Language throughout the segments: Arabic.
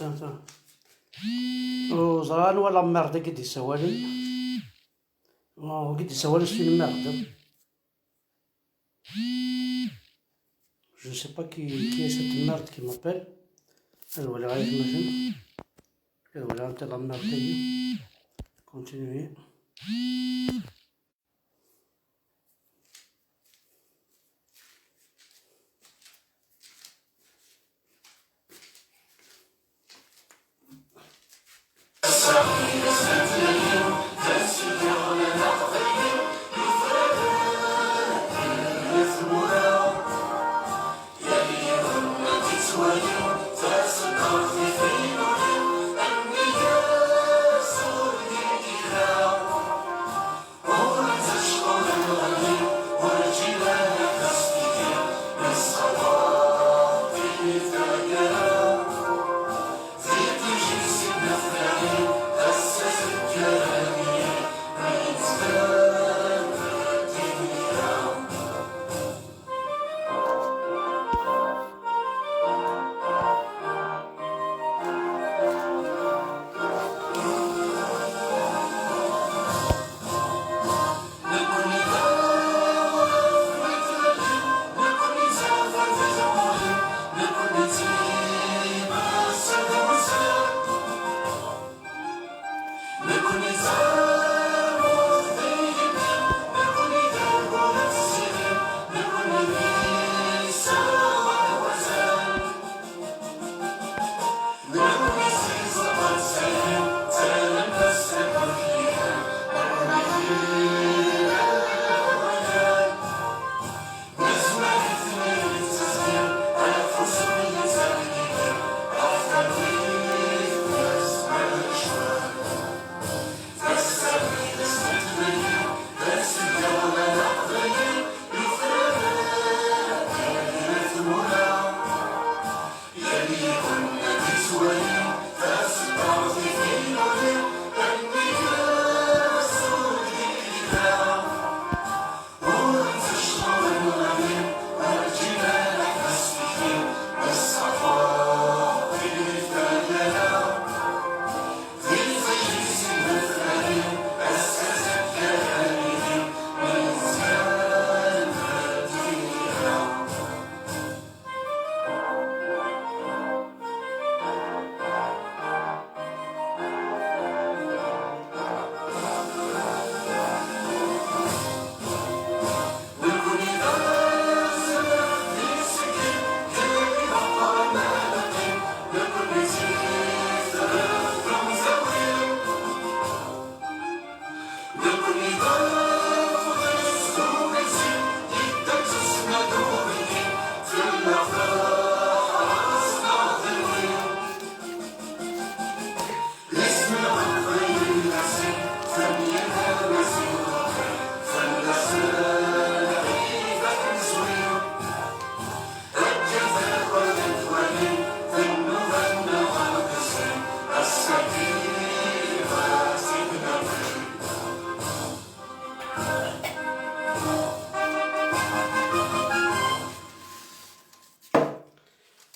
تا وزران ولا مرضى قد يسوالن قد يسوالن شنو مرضى. Je ne sais pas qui est cette merde qui m'appelle. Alors voilà, j'imagine. Et voilà, on la merde. Continuez.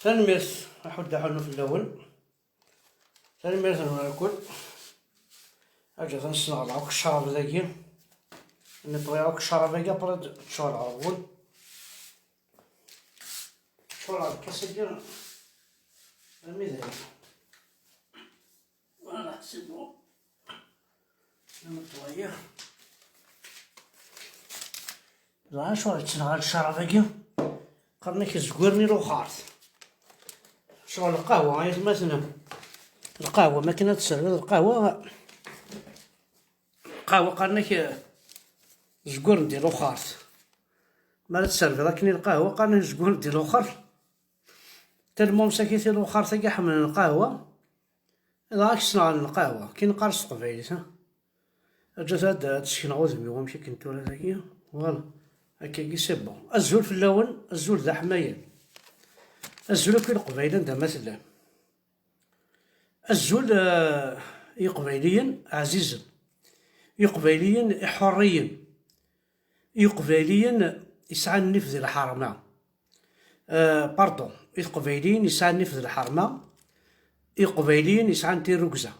تنميس أحد حنو في الأول تنميس ناكل أجي تنصنع العوك الشراب ذاكي نطوي عوك الشراب ذاكي برد تشور عربون تشور عرب كاسيكي رمي ذاكي وأنا حسيبو نطويه زعما شوية تنغال الشراب ذاكي قرني كيزكورني لوخارت شغل القهوة هاي مثلا القهوة ماكينة تسرب القهوة قرني زكور ندير لوخارت ما تسرب لكن القهوة قرني زكور ندير لوخر تلمو مساكيتي لوخارت كاع حمل القهوة إذا راك صنع القهوة كي نقرص قبيليت جات هاد تسكن عوض بيهم ماشي كنتو ولا ذاكيا فوالا هكاكي سي بون الزول في اللون الزول ذا حمايل الزول كي القبيلة نتا مثلا الزول يقبيليا عزيزا يقبيليا حريا يقبيليا يسعى النفذ الحرمة باردون يقبيليا يسعى النفذ الحرمة قبايليين يسعان تيروكزا،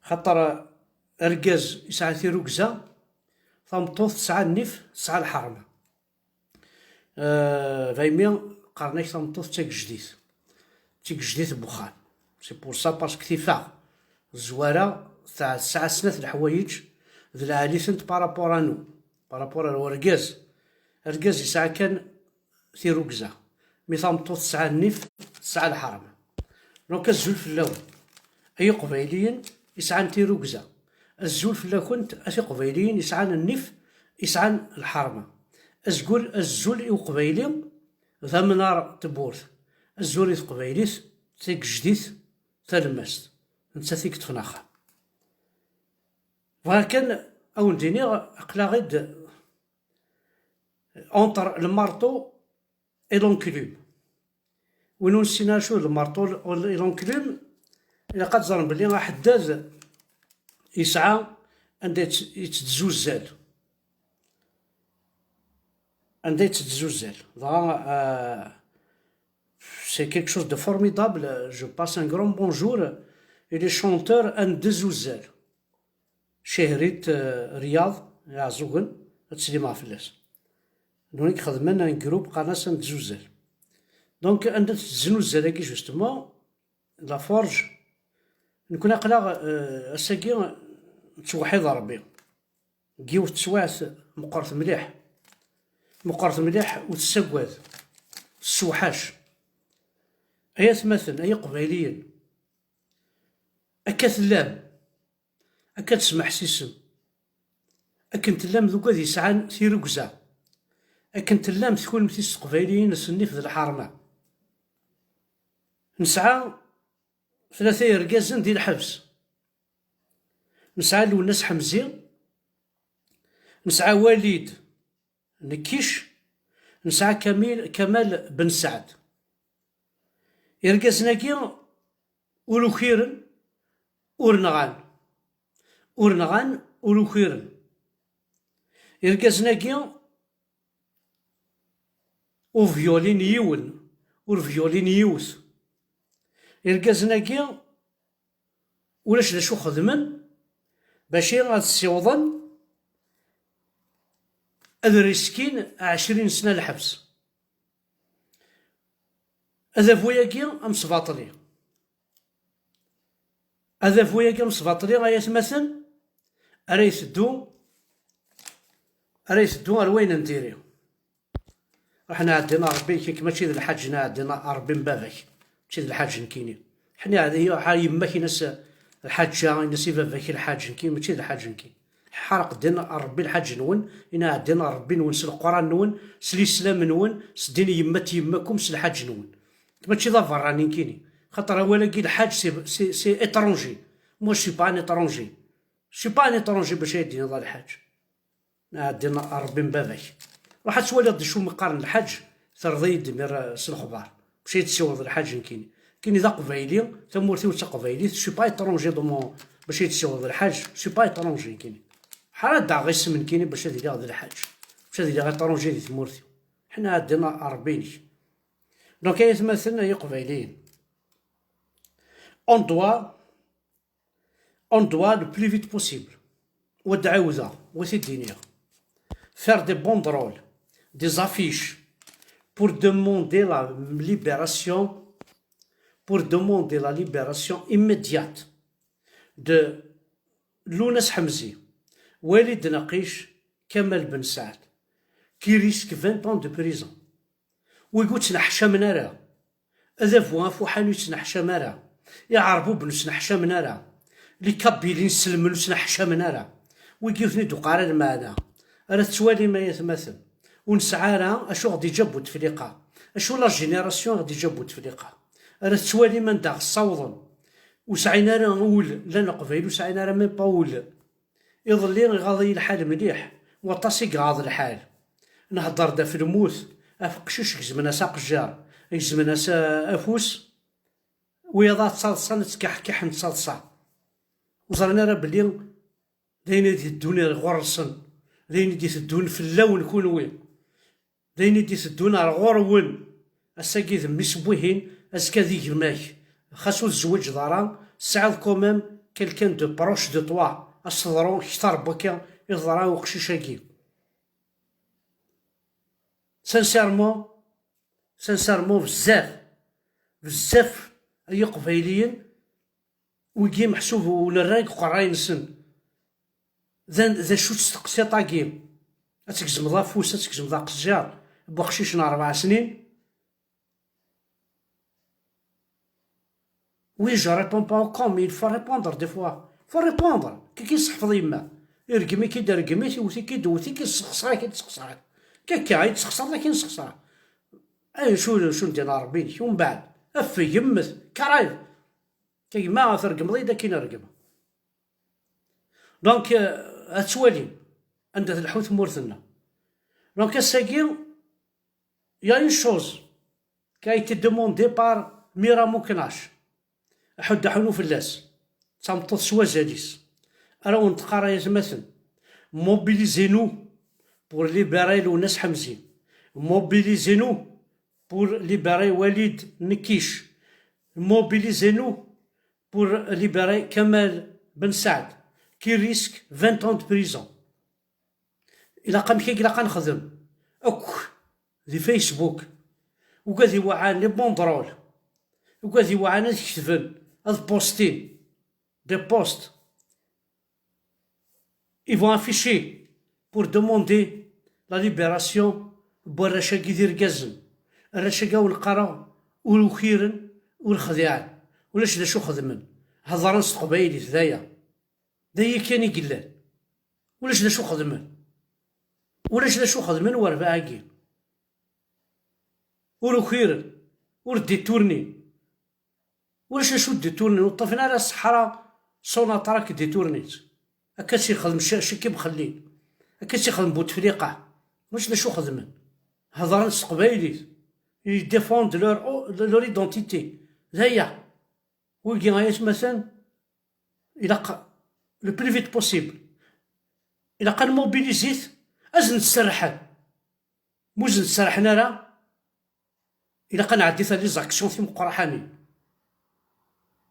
خاطر ركاز يسعى تيروكزا ثمطوط تسعى النف تسعى الحرمة. فايمين قرنيك ثمطوط تيك جديد بوخان. سي بور سا باسكو تيفا الزوارة تاع تسعة سنات الحوايج ذ العاليثنت بارابور انو بارابور الوركاز. ركاز يسعى كان تيروكزا مي ثمطوط تسعى النف تسعى الحرمة. دونك الزول فلاون اي قبايليين يسعان تيروكزا، الزول فلاكنت اثي قبايليين يسعان النف يسعان الحرمة. ازقول الزول اي قبايلي ذا منار تبورث، الزول اي قبايليث تيك جديث تلمست نتا تيك تفناخا. ولكن او نديني اقلا غيد اونتر المارطو اي لونكلوم. وين نسينا شو المارطو اي لونكلوم، الا قد زرن بلي حداد يسعى عندها يتزوزال، عندها يتزوزال. سي كيك شوز دو فورميدابل. جو باس ان غرون بونجور اي لي شونتور ان دزوزال شهريت رياض يعزوغن تسليما فلاس دونك خدمنا ان جروب قناص دزوزال. دونك عندها تزنوزال كي جوستومون لا فورج نكون اقلا اساكي توحيد ربي كيو تسواعث مقرث مليح وتسقواد السوحاش. ايا تمثل اي قبايليين اكا تلام اكا تسمح سيسم اكن تلام ذوك ذي يسعان تيروكزا اكن تلام تكون مثيس قبايليين السنيف ذي الحرمة. نسعى ثلاثة ركازن ديال الحبس، نسعى لوناس حمزي، نسعى وليد نكيش، نسعى كمال بن سعد. يركزناكي ولو خيرن ورنغان ولو خيرن. يركزناكي وفيولين يون ورفيولين يوث. يركزناكي ولاش دا شو خدمن باشي غاد سيوضن هذا ريسكين 20 سنة الحبس. هذا فوياكي ام صباطلي، هذا فوياكي ام صباطلي غايا تمثل راه يسدو وين نديري. حنا عندنا ربي كيك ماشي ذا الحاج، عندنا ربي من باباك ماشي ذا الحاج نكيني. حنا هذه يماك ناس الحاجة ناس باباك الحاج نكين ماشي ذا الحاج نكين. حرق دينا ربي الحاج نون إنا عندنا ربي نون سل القرآن نون سل الإسلام نون سديني يماكم سل الحاج نون ماشي ذا فراني نكيني. خاطر ولاكي الحاج سي اترونجي. مو سي با ان اترونجي، سي با ان اترونجي باش يدينا ذا الحاج. عندنا ربي من باباك راح تولي شو مقارن الحاج ترضي دمير الخبار مشي تسوض الحاج نكيني. كاين ذا قبايلي تمورتي وتا قبايلي سي با اترونجي دومون باش يتسوض الحاج سي با اترونجي كيني. حال دا غير اسم كيني باش هادي غير الحاج باش هادي غير اترونجي دي تمورتي. حنا عندنا ربيني. دونك يتمثلنا هي قبايليين. اون دوا لو بلو فيت بوسيبل ودعاوذة وثدينيا faire des banderoles, des affiches pour demander la libération immédiate de Lounes Hamzi, Walid Naqish, Kamal Ben Saad, qui risque 20 ans de prison. ويقول تنحشى من راه هذا فوان فوحانو تنحشى من راه يعرفوا بنو تنحشى من راه لي كابيلين سلمنو تنحشى من راه ويقول ندو قرار معنا راه توالي ما يتمثل. ونسعى راه اشو غادي يجابو تفليقه اشو لا جينيراسيون غادي يجابو تفليقه راه توالي من داغ صوضن. وسعينا راه نقول لا نقبل وسعينا راه ميم با ول يظلي غاضي الحال مليح وطاسي غاض الحال. نهضر دا في الموت افقشش يجزمنا ساق الجار يجزمنا افوس ويضا تصلصا نتكحكح نتصلصا. وزرنا راه بلي داينا دي الدنيا غرسن داين دي تدون في اللون كون وين داين دي تدون على غورون اساكي ذمي سبوهين اسكا ذي جماك خاصو تزوج دارا سعد كوميم كيلكان دو بروش دو توا اش تهضرو كتر بكا يهضرا وقشيشاكي. سانسيرمون بزاف بزاف اي قبايليين ويجي محسوب ولا الرايق قراي نسن ذا شو تستقسي طاقيم اتكزم ذا فوس اتكزم ذا قزجار بوخشيشنا 4 سنين. Oui, je réponds pas encore, mais il faut répondre des fois. Il faut répondre. كي يصحفظ يما يرقمي كي رقمي يوثي كي دوثي كي تسخسرها كي تسخسرها كاكا يتسخسر لكن تسخسرها. اي شو ندير ربي ومن بعد افي يمث كرايف كي ما ترقم ضيدا كي نرقم. دونك اتوالي عند الحوت مورثنا. دونك الساكي يا اون شوز كي ايتي دوموندي بار ميرا كناش حد حنو فلاس تمطط سوا زاديس راهو نتقرا يتمثل موبيليزينو بور ليبيري وناس حمزين موبيليزينو بور ليبيري وليد نكيش موبيليزينو بور ليبيري كمال بن سعد كي ريسك 20 ans de prison. إلا قام كي إلا نخدم دي فيسبوك وكذي وعان لي بوندرول وكذي وعان يكتبن هاد بوستين دي بوست ils vont afficher pour demander la libération بوراشا كيدير كازن الرشاقا والقرا والخيرن والخديعان ولاش دا شو خدمن هضران قبايلي ذايا دايا كان يقلال ولاش دا شو خدمن ولاش دا شو خدمن وربعاكي والخيرن والديتورني ولاش شو ديتورني وطفنا على الصحراء صوناطراك ديتورنيت هكا يخدم شكي مخلي هكا يخدم بوتفليقة واش شو خدمن هضران قبايلي يديفوند لور ايدونتيتي هيا ويجي غايش مثلا الى لو بلي فيت بوسيبل الى قال موبيليزيت ازن نتسرحن موز نتسرحنا راه الى قال نعدي لي زاكسيون في مقرحاني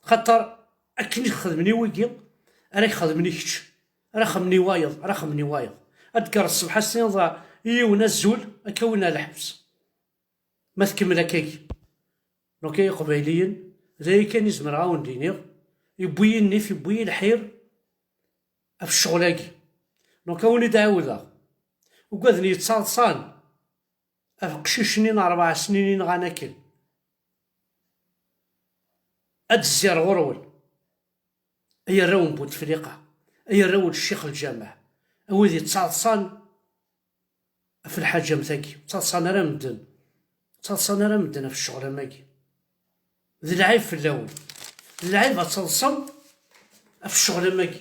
خاطر اكني خدمني ويجي راه يخدمني كتش راه خمني وايض اذكر الصبح السنين ضاع وناس زول اكونا الحبس ما تكمل هكاك. دونك قبايليين زي كان يزمر عاون دينيغ يبويني في بوي الحير في الشغلاكي. دونك ولي داودا وقاذني يتصالصان في قشيشنين 4 سنين غناكل اد الزير غرول اي راون بوتفليقة اي راون الشيخ الجامع اودي تصالصان في الحاجة متاكي تصالصان راه مدن في الشغل ماكي ذي العيب في الاول العيب تصلصم في الشغل ماكي.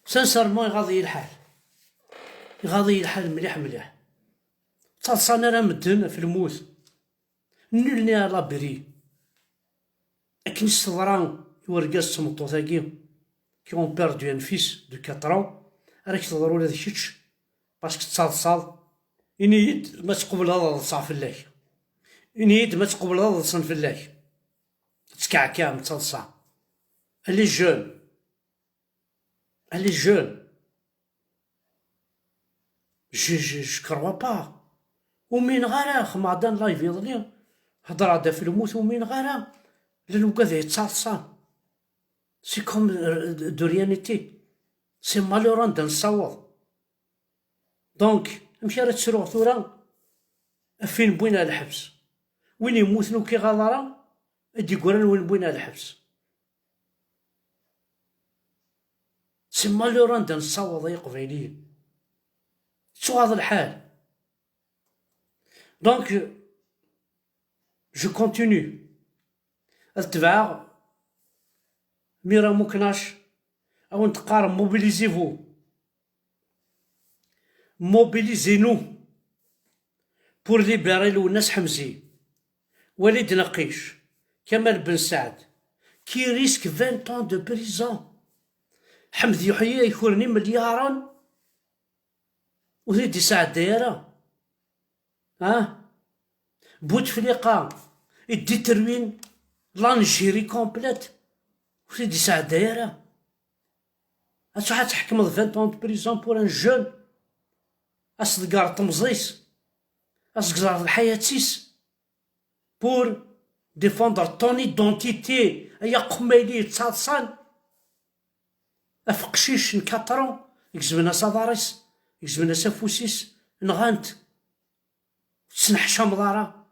سانسيرمون يغاضي الحال مليح تصلصان راه مدن في الموت نولني على بري اكن الصدران يورقاس تمطوطاكي كي اون بيردو ان فيس دو 4 راك تهضروا لهاد الشيتش باسكو تصالصال ينيد ما تقبل هذا الصاع فلاك ينيد ما تقبل هذا الصن فلاك تكعكع متصلصع الي جون je crois pas ومين غالا خمادان لايف يضلي هضر هذا في الموت ومين غالا لانو كذا يتصالصان سي كوم دو ريانيتي سي مالوران دا نصوض. دونك مشي راه تسروغ ثورا فين بوينا الحبس وين يموت نو كي غالارا ادي قران وين بوينا الحبس سي مالوران دا نصوض يا قبايليين شو هذا الحال. دونك جو كونتينيو التبع ميرا مكناش او نتقارن موبيليزينو بور ليبيري الناس حمزي وليد نقيش كمال بن سعد كي ريسك 20 ans دو بريزون. حمد يحيى يكورني مليارا وزيد يساعد دايرة. بوتفليقة يدي تروين لانجيري كومبليت وزيد يساعد دايرة. شحال تحكمض 20 ans دو بريزون بور ان جون أصدقار طمزيس أصدقار حياتيس بور ديفوندر طون ايدونتيتي. أيا قميلي تصادصان أفقشيش نكاترون يكزبنا صداريس يكزبنا سافوسيس نغانت تسنحشا مضارا.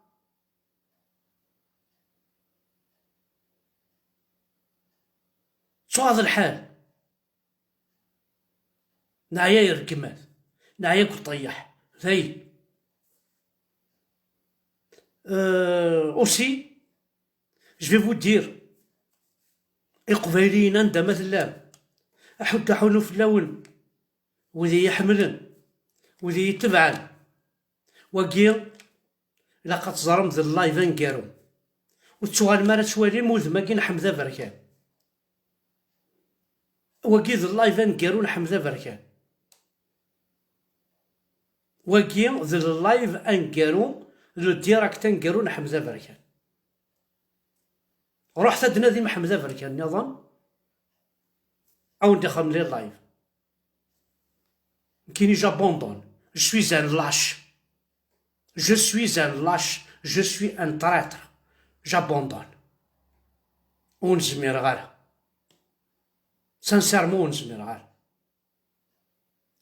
شو هذا الحال؟ نعيا يركمات نعيا كطيح ذي aussi je vais vous dire القبايليين عندها مثلا أحد حلو في اللون وذي يحملن وذي يتبعن وكيل لقد زرم ذي اللايف انكارو وتشوال مالا تشوالي موذ ما كاين حمزة بركان وكي ذي اللايف انكارو حمزة بركان وكي ذي اللايف انكارو لو ديراكت انكارو حمزة بركان. رحت تنادي مع حمزة بركان نظام أو ندخل لي اللايف كيني جابوندون je suis un lâche je suis un lâche je suis un traître j'abandonne ونزمير غير sincèrement ونزمير غير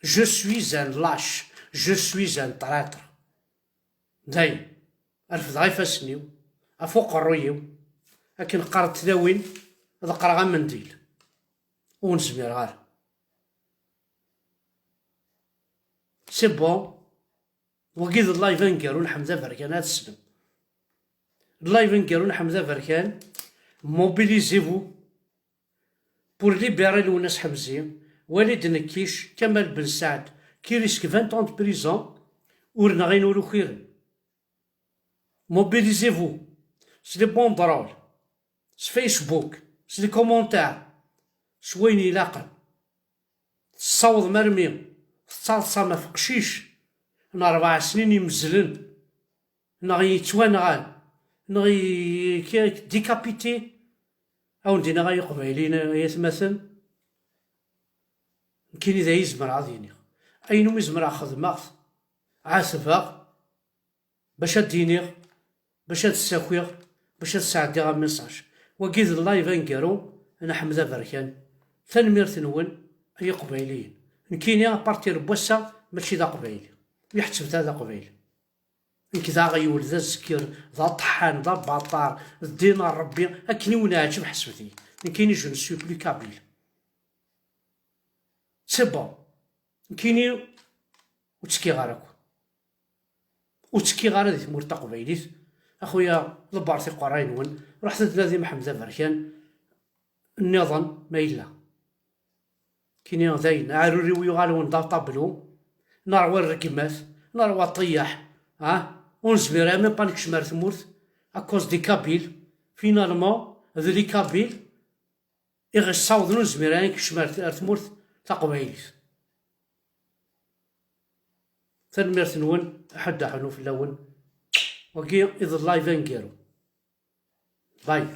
je suis un lâche je suis un traître داي ألف غاي فاسنيو أفوق الرويو لكن قرأت تداوين ذقر غا منديل ونزمير غير سي بون. وكيد اللايف نكارون حمزة فركان هاد السلم اللايف نكارون حمزة فركان موبيليزيفو بور ليبيري لوناس حمزية والد نكيش كمال بن سعد كي ريسك 20 ans de prison ورنا غينولو خير. موبيليزيفو سي لي بوندرول سي فيسبوك سي لي كومونتار شوين يلاقن تصاوض مرمي تصالصا ما فقشيش نا 4 سنين يمزلن نا يتوانغان نا ديكابيتي أو ندينا غا يقبايلين يتمثل كاين إذا يزمر عاديني أينو يزمر خدمة عاسفة باش دينيغ باش تساكويغ باش تساعدي غا ميساج وكيد اللايف انكارو أنا حمزة بركان تنميرت نون أي قبايليين نكيني بارتير بوسا ماشي ذا قبايلي يحتسب ذا قبايلي نكي ذا غيولد ذا الزكير ذا طحان ذا باطار الدينار ربي أكني وناجم حسبتي نكيني جو نسوي بلو كابيل سي بون نكيني وتسكي غارك وتسكي غارك ذي مورتا قبايليت أخويا ضبارتي قراين ون رحت تنادي مع حمزة بركان النظام ما إلا كيني ذاين عاروري ويغالون دا طابلو نروى الركمات نروى الطياح ونزمير ميم با نكشمار ثمورت أكوز دي كابيل فينالمون ذو لي كابيل إغي صاوض نزمير نكشمار ثمورت تقبايليت تنميرت نون أحد حنو في اللون وكي إذا اللايف انكيرو باي.